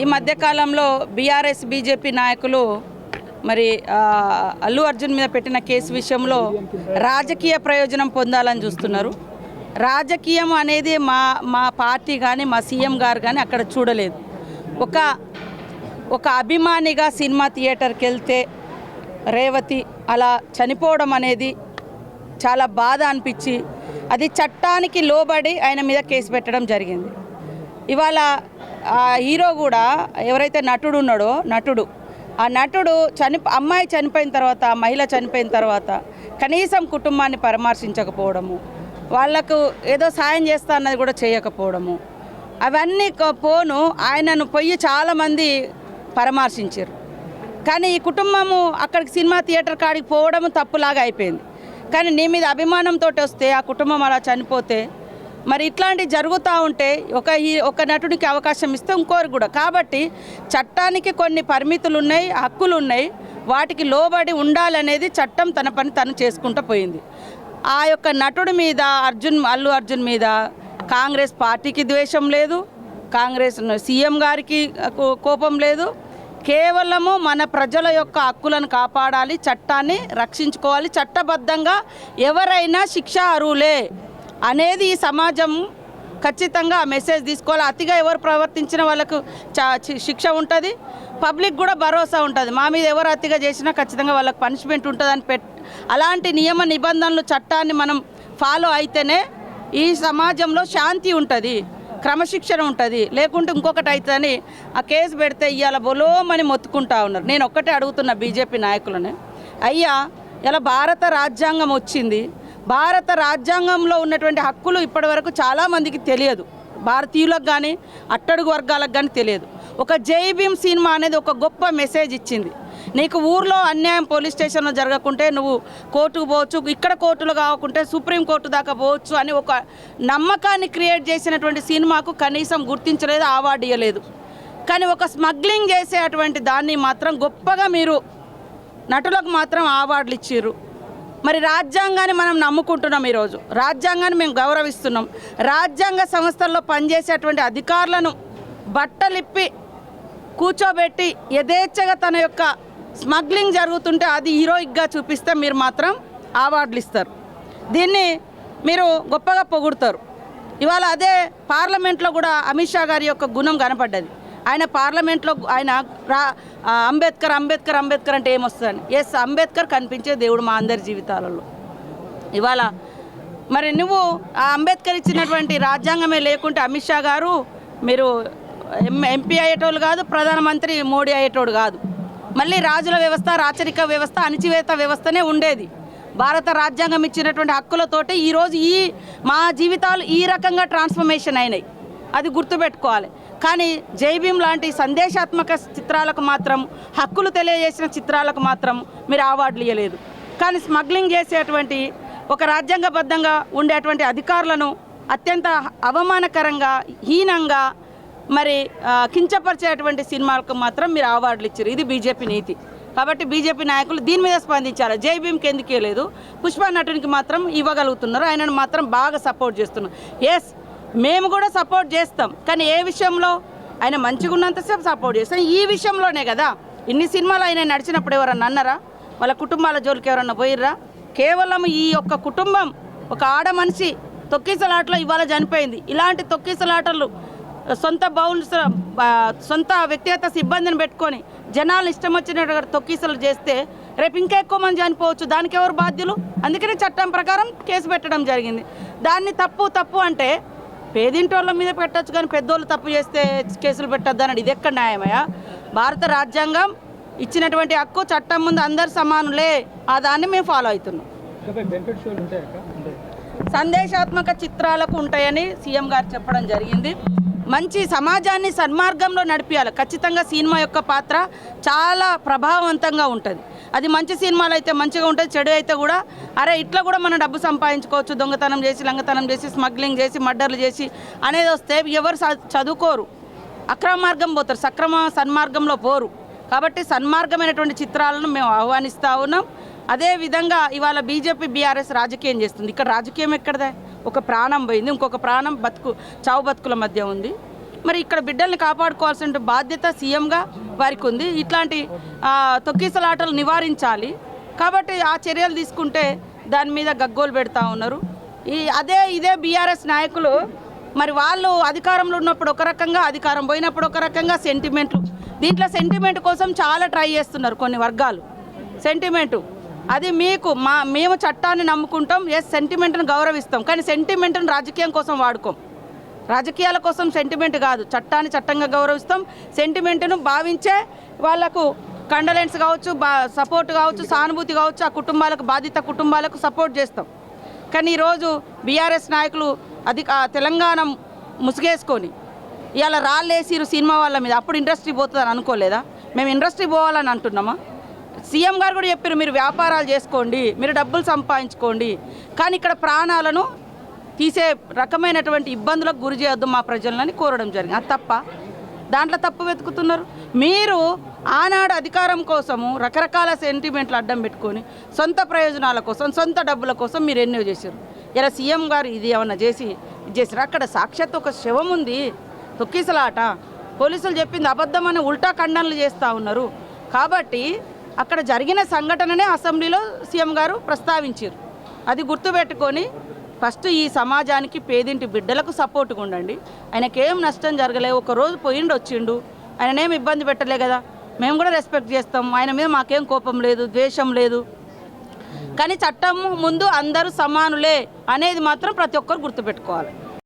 ఈ మధ్యకాలంలో BRS BJP నాయకులు మరి అల్లు అర్జున్ మీద పెట్టిన కేసు విషయంలో రాజకీయ ప్రయోజనం పొందాలని చూస్తున్నారు. రాజకీయం అనేది మా పార్టీ కానీ మా సీఎం గారు కానీ అక్కడ చూడలేదు. ఒక అభిమానిగా సినిమా థియేటర్కి వెళ్తే రేవతి అలా చనిపోవడం అనేది చాలా బాధ అనిపించి అది చట్టానికి లోబడి ఆయన మీద కేసు పెట్టడం జరిగింది. ఇవాళ హీరో కూడా ఎవరైతే నటుడు ఉన్నాడో ఆ నటుడు అమ్మాయి చనిపోయిన తర్వాత, మహిళ చనిపోయిన తర్వాత కనీసం కుటుంబాన్ని పరామర్శించకపోవడము, వాళ్లకు ఏదో సాయం చేస్తా అన్నది కూడా చేయకపోవడము, అవన్నీ పోను ఆయనను పోయి చాలామంది పరామర్శించారు. కానీ ఈ కుటుంబము అక్కడికి సినిమా థియేటర్ కాడికి పోవడం తప్పులాగా అయిపోయింది. కానీ నీ మీద అభిమానంతో వస్తే ఆ కుటుంబం అలా చనిపోతే మరి ఇట్లాంటివి జరుగుతూ ఉంటే ఒక నటుడికి అవకాశం ఇస్తే ఇంకోరు కూడా. కాబట్టి చట్టానికి కొన్ని పరిమితులు ఉన్నాయి, హక్కులు ఉన్నాయి, వాటికి లోబడి ఉండాలనేది చట్టం తన పని తను చేసుకుంటూ పోయింది. ఆ యొక్క నటుడి మీద అల్లు అర్జున్ మీద కాంగ్రెస్ పార్టీకి ద్వేషం లేదు, కాంగ్రెస్ సీఎం గారికి కోపం లేదు. కేవలము మన ప్రజల యొక్క హక్కులను కాపాడాలి, చట్టాన్ని రక్షించుకోవాలి, చట్టబద్ధంగా ఎవరైనా శిక్ష అర్హులే అనేది ఈ సమాజం ఖచ్చితంగా ఆ మెసేజ్ తీసుకోవాలి. అతిగా ఎవరు ప్రవర్తించిన వాళ్ళకు శిక్ష ఉంటుంది, పబ్లిక్ కూడా భరోసా ఉంటుంది. మా మీద ఎవరు అతిగా చేసినా ఖచ్చితంగా వాళ్ళకి పనిష్మెంట్ ఉంటుందని అలాంటి నియమ నిబంధనలు చట్టాన్ని మనం ఫాలో అయితేనే ఈ సమాజంలో శాంతి ఉంటుంది, క్రమశిక్షణ ఉంటుంది. లేకుంటే ఇంకొకటి అవుతుందని ఆ కేసు పెడితే ఇవాళ బొలోమని మొత్తుకుంటా ఉన్నారు. నేను ఒక్కటే అడుగుతున్నా బీజేపీ నాయకులని, అయ్యా ఇలా భారత రాజ్యాంగం వచ్చింది, భారత రాజ్యాంగంలో ఉన్నటువంటి హక్కులు ఇప్పటివరకు చాలామందికి తెలియదు, భారతీయులకు కానీ అట్టడుగు వర్గాలకు కానీ తెలియదు. ఒక జై భీమ్ సినిమా అనేది ఒక గొప్ప మెసేజ్ ఇచ్చింది. నీకు ఊర్లో అన్యాయం పోలీస్ స్టేషన్లో జరగకుంటే నువ్వు కోర్టుకు పోవచ్చు, ఇక్కడ కోర్టులు కావకుంటే సుప్రీంకోర్టు దాకా పోవచ్చు అని ఒక నమ్మకాన్ని క్రియేట్ చేసినటువంటి సినిమాకు కనీసం గుర్తించలేదు, అవార్డు ఇవ్వలేదు. కానీ ఒక స్మగ్లింగ్ చేసేటువంటి దాన్ని మాత్రం గొప్పగా మీరు నటులకు మాత్రం అవార్డులు ఇచ్చిర్రు. మరి రాజ్యాంగాన్ని మనం నమ్ముకుంటున్నాం, ఈరోజు రాజ్యాంగాన్ని మేము గౌరవిస్తున్నాం. రాజ్యాంగ సంస్థల్లో పనిచేసేటువంటి అధికారులను బట్టలిప్పి కూర్చోబెట్టి యథేచ్ఛగా తన యొక్క స్మగ్లింగ్ జరుగుతుంటే అది హీరోయిక్గా చూపిస్తే మీరు మాత్రం అవార్డులు ఇస్తారు, దీన్ని మీరు గొప్పగా పొగుడతారు. ఇవాళ అదే పార్లమెంట్లో కూడా అమిత్ షా గారి యొక్క గుణం కనపడ్డది. ఆయన పార్లమెంట్లో ఆయన అంబేద్కర్ అంటే ఏమొస్తుందని, ఎస్ అంబేద్కర్ కనిపించే దేవుడు మా అందరి జీవితాలలో. ఇవాళ మరి నువ్వు ఆ అంబేద్కర్ ఇచ్చినటువంటి రాజ్యాంగమే లేకుంటే అమిత్ షా గారు మీరు ఎంపీ అయ్యేటోళ్ళు కాదు, ప్రధానమంత్రి మోడీ అయ్యేటోడు కాదు. మళ్ళీ రాజుల వ్యవస్థ, రాచరిక వ్యవస్థ, అణిచివేత వ్యవస్థనే ఉండేది. భారత రాజ్యాంగం ఇచ్చినటువంటి హక్కులతోటి ఈరోజు మా జీవితాలు ఈ రకంగా ట్రాన్స్ఫర్మేషన్ అయినాయి, అది గుర్తుపెట్టుకోవాలి. కానీ జై భీమ్ లాంటి సందేశాత్మక చిత్రాలకు మాత్రం, హక్కులు తెలియజేసిన చిత్రాలకు మాత్రం మీరు అవార్డులు ఇవ్వలేదు. కానీ స్మగ్లింగ్ చేసేటువంటి ఒక రాజ్యాంగబద్ధంగా ఉండేటువంటి అధికారులను అత్యంత అవమానకరంగా, హీనంగా మరి కించపరిచేటువంటి సినిమాలకు మాత్రం మీరు అవార్డులు ఇచ్చారు. ఇది బీజేపీ నీతి. కాబట్టి బీజేపీ నాయకులు దీని మీద స్పందించారు. జై భీమ్కి ఎందుకు ఇవ్వలేదు, పుష్ప నటునికి మాత్రం ఇవ్వగలుగుతున్నారు, ఆయనను మాత్రం బాగా సపోర్ట్ చేస్తున్నారు. ఎస్ మేము కూడా సపోర్ట్ చేస్తాం, కానీ ఏ విషయంలో ఆయన మంచిగా ఉన్నంతసేపు సపోర్ట్ చేస్తాం. ఈ విషయంలోనే కదా ఇన్ని సినిమాలు ఆయన నడిచినప్పుడు ఎవరన్నా అన్నారా, వాళ్ళ కుటుంబాల జోలికి ఎవరన్నా పోయిర్రా? కేవలం ఈ యొక్క కుటుంబం, ఒక ఆడ మనిషి తొక్కిసలాటలో ఇవాళ చనిపోయింది. ఇలాంటి తొక్కిసలాటలు సొంత వ్యక్తిగత సిబ్బందిని పెట్టుకొని జనాలు ఇష్టం వచ్చినట్టు తొక్కిసలు చేస్తే రేపు ఇంకా ఎక్కువ మంది చనిపోవచ్చు. దానికి ఎవరు బాధ్యులు? అందుకనే చట్టం ప్రకారం కేసు పెట్టడం జరిగింది. దాన్ని తప్పు అంటే పేదింటోళ్ళ మీద పెట్టచ్చు, కానీ పెద్దోళ్ళు తప్పు చేస్తే కేసులు పెట్టద్దు అన్నాడు. ఇది ఎక్కడ న్యాయమయ్యా? భారత రాజ్యాంగం ఇచ్చినటువంటి హక్కు, చట్టం ముందు అందరు సమానులే, ఆ దాన్ని మేము ఫాలో అవుతున్నాం. సందేశాత్మక చిత్రాలకు ఉంటాయని సీఎం గారు చెప్పడం జరిగింది. మంచి సమాజాన్ని సన్మార్గంలో నడిపించాలి. ఖచ్చితంగా సినిమా యొక్క పాత్ర చాలా ప్రభావవంతంగా ఉంటుంది. అది మంచి సినిమాలు అయితే మంచిగా ఉంటుంది, చెడు అయితే కూడా అరే ఇట్లా కూడా మనం డబ్బు సంపాదించుకోవచ్చు, దొంగతనం చేసి, లంగతనం చేసి, స్మగ్లింగ్ చేసి, మర్డర్లు చేసి అనేది వస్తే ఎవరు చదువుకోరు, అక్రమ మార్గం పోతారు, సన్మార్గంలో పోరు. కాబట్టి సన్మార్గమైనటువంటి చిత్రాలను మేము ఆహ్వానిస్తూ ఉన్నాం. అదేవిధంగా ఇవాళ బీజేపీ బీఆర్ఎస్ రాజకీయం చేస్తుంది. ఇక్కడ రాజకీయం ఎక్కడదే? ఒక ప్రాణం పోయింది, ఇంకొక ప్రాణం చావు బతుకుల మధ్య ఉంది. మరి ఇక్కడ బిడ్డల్ని కాపాడుకోవాల్సిన బాధ్యత సీఎంగా వారికి ఉంది. ఇట్లాంటి తొక్కిసలాటలు నివారించాలి కాబట్టి ఆ చర్యలు తీసుకుంటే దాని మీద గగ్గోలు పెడతా ఉన్నారు. ఇదే బీఆర్ఎస్ నాయకులు మరి వాళ్ళు అధికారంలో ఉన్నప్పుడు ఒక రకంగా, అధికారం పోయినప్పుడు ఒక రకంగా సెంటిమెంట్లు, దీంట్లో సెంటిమెంట్ కోసం చాలా ట్రై చేస్తున్నారు కొన్ని వర్గాలు. సెంటిమెంటు అది మేము చట్టాన్ని నమ్ముకుంటాం, సెంటిమెంట్ను గౌరవిస్తాం, కానీ సెంటిమెంట్ను రాజకీయం కోసం వాడుకోం. రాజకీయాల కోసం సెంటిమెంట్ కాదు, చట్టాన్ని చట్టంగా గౌరవిస్తాం. సెంటిమెంట్ను భావించే వాళ్లకు కండలెన్స్ కావచ్చు, సపోర్ట్ కావచ్చు, సానుభూతి కావచ్చు, ఆ కుటుంబాలకు, బాధిత కుటుంబాలకు సపోర్ట్ చేస్తాం. కానీ ఈరోజు బీఆర్ఎస్ నాయకులు తెలంగాణ ముసుగేసుకొని ఇవాళ రాళ్ళేసిరు సినిమా వాళ్ళ మీద. అప్పుడు ఇండస్ట్రీ పోతుందని అనుకోలేదా? మేము ఇండస్ట్రీ పోవాలని అంటున్నామా? సీఎం గారు కూడా చెప్పారు, మీరు వ్యాపారాలు చేసుకోండి, మీరు డబ్బులు సంపాదించుకోండి, కానీ ఇక్కడ ప్రాణాలను తీసే రకమైనటువంటి ఇబ్బందులకు గురి చేయొద్దు మా ప్రజలని కోరడం జరిగింది. అది తప్ప దాంట్లో తప్పు వెతుకుతున్నారు. మీరు ఆనాడు అధికారం కోసము రకరకాల సెంటిమెంట్లు అడ్డం పెట్టుకొని సొంత ప్రయోజనాల కోసం, సొంత డబ్బుల కోసం మీరు ఎన్నో చేశారు. ఇలా సీఎం గారు ఇది ఏమన్నా చేసారు? అక్కడ సాక్షాత్ ఒక శవం ఉంది, తొక్కిసలాట. పోలీసులు చెప్పింది అబద్ధమని ఉల్టా ఖండనలు చేస్తూ ఉన్నారు. కాబట్టి అక్కడ జరిగిన సంఘటననే అసెంబ్లీలో సీఎం గారు ప్రస్తావించారు. అది గుర్తుపెట్టుకొని ఫస్ట్ ఈ సమాజానికి, పేదింటి బిడ్డలకు సపోర్ట్గా ఉండండి. ఆయనకేం నష్టం జరగలే, ఒకరోజు పోయిండు వచ్చిండు, ఆయననేం ఇబ్బంది పెట్టలే కదా, మేము కూడా రెస్పెక్ట్ చేస్తాం. ఆయన మీద మాకేం కోపం లేదు, ద్వేషం లేదు. కానీ చట్టం ముందు అందరూ సమానులే అనేది మాత్రం ప్రతి ఒక్కరు గుర్తుపెట్టుకోవాలి.